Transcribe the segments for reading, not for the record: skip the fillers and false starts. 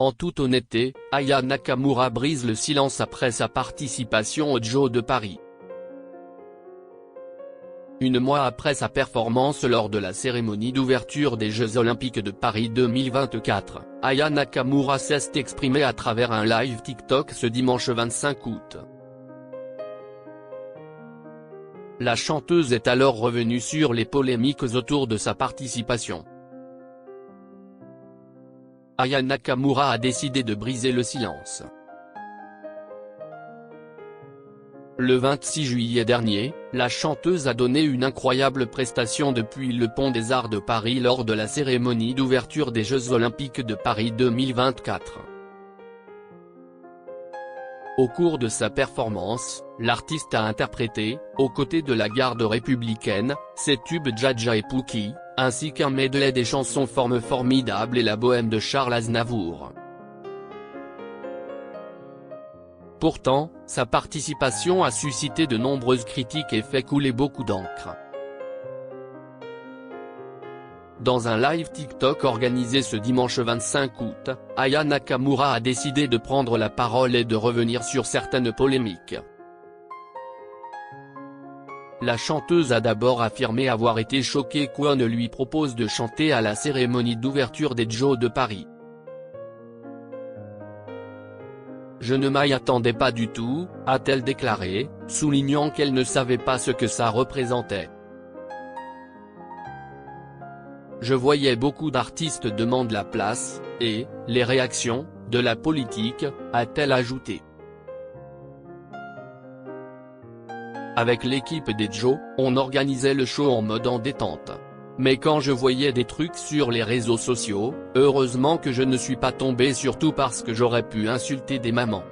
En toute honnêteté, Aya Nakamura brise le silence après sa participation aux Jeux de Paris. Un mois après sa performance lors de la cérémonie d'ouverture des Jeux Olympiques de Paris 2024, Aya Nakamura s'est exprimée à travers un live TikTok ce dimanche 25 août. La chanteuse est alors revenue sur les polémiques autour de sa participation. Aya Nakamura a décidé de briser le silence. Le 26 juillet dernier, la chanteuse a donné une incroyable prestation depuis le Pont des Arts de Paris lors de la cérémonie d'ouverture des Jeux Olympiques de Paris 2024. Au cours de sa performance, l'artiste a interprété, aux côtés de la garde républicaine, ses tubes Dja Dja et Pouki, ainsi qu'un medley des chansons Forme formidable et La Bohème de Charles Aznavour. Pourtant, sa participation a suscité de nombreuses critiques et fait couler beaucoup d'encre. Dans un live TikTok organisé ce dimanche 25 août, Aya Nakamura a décidé de prendre la parole et de revenir sur certaines polémiques. La chanteuse a d'abord affirmé avoir été choquée qu'on ne lui propose de chanter à la cérémonie d'ouverture des Jeux de Paris. Je ne m'y attendais pas du tout, a-t-elle déclaré, soulignant qu'elle ne savait pas ce que ça représentait. Je voyais beaucoup d'artistes demander la place, et, les réactions, de la politique, a-t-elle ajouté. Avec l'équipe des Jeux, on organisait le show en mode en détente. Mais quand je voyais des trucs sur les réseaux sociaux, heureusement que je ne suis pas tombé surtout parce que j'aurais pu insulter des mamans.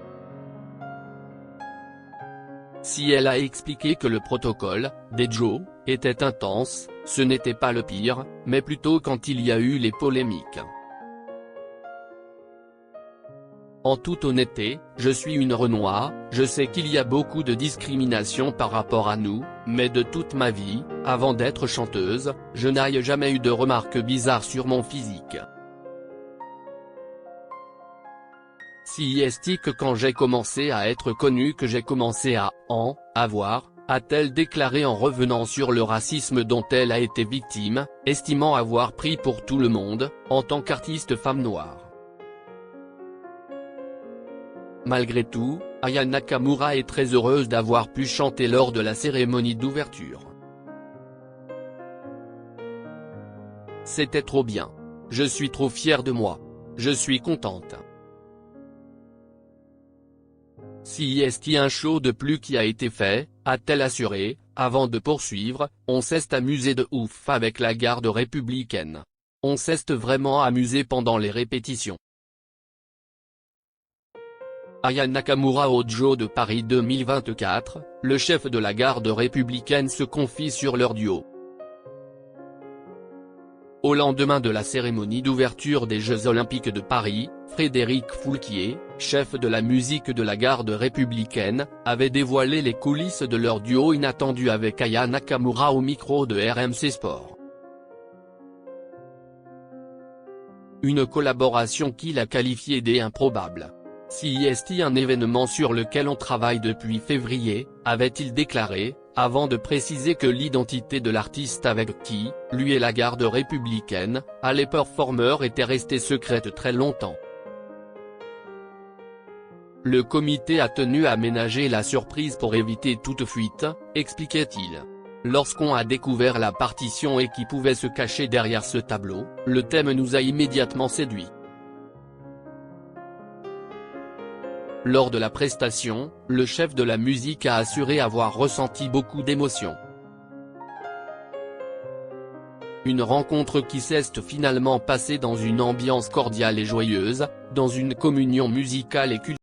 Si elle a expliqué que le protocole, des Jeux, était intense, ce n'était pas le pire, mais plutôt quand il y a eu les polémiques. En toute honnêteté, je suis une Renoir, je sais qu'il y a beaucoup de discrimination par rapport à nous, mais de toute ma vie, avant d'être chanteuse, je n'ai jamais eu de remarques bizarres sur mon physique. Si est-il que quand j'ai commencé à être connue que j'ai commencé à en avoir, a-t-elle déclaré en revenant sur le racisme dont elle a été victime, estimant avoir pris pour tout le monde, en tant qu'artiste femme noire. Malgré tout, Aya Nakamura est très heureuse d'avoir pu chanter lors de la cérémonie d'ouverture. C'était trop bien. Je suis trop fière de moi. Je suis contente. Si est-il un show de plus qui a été fait, a-t-elle assuré, avant de poursuivre, on s'est amusé de ouf avec la garde républicaine. On s'est vraiment amusé pendant les répétitions. Aya Nakamura aux Jeux de Paris 2024, le chef de la garde républicaine se confie sur leur duo. Au lendemain de la cérémonie d'ouverture des Jeux Olympiques de Paris, Frédéric Foulquier, chef de la musique de la garde républicaine, avait dévoilé les coulisses de leur duo inattendu avec Aya Nakamura au micro de RMC Sport. Une collaboration qu'il a qualifiée d'improbable. Si est-il un événement sur lequel on travaille depuis février, avait-il déclaré, avant de préciser que l'identité de l'artiste avec qui, lui et la garde républicaine, les performeurs étaient restés secrètes très longtemps. Le comité a tenu à ménager la surprise pour éviter toute fuite, expliquait-il. Lorsqu'on a découvert la partition et qui pouvait se cacher derrière ce tableau, le thème nous a immédiatement séduit. Lors de la prestation, le chef de la musique a assuré avoir ressenti beaucoup d'émotions. Une rencontre qui s'est finalement passée dans une ambiance cordiale et joyeuse, dans une communion musicale et culturelle.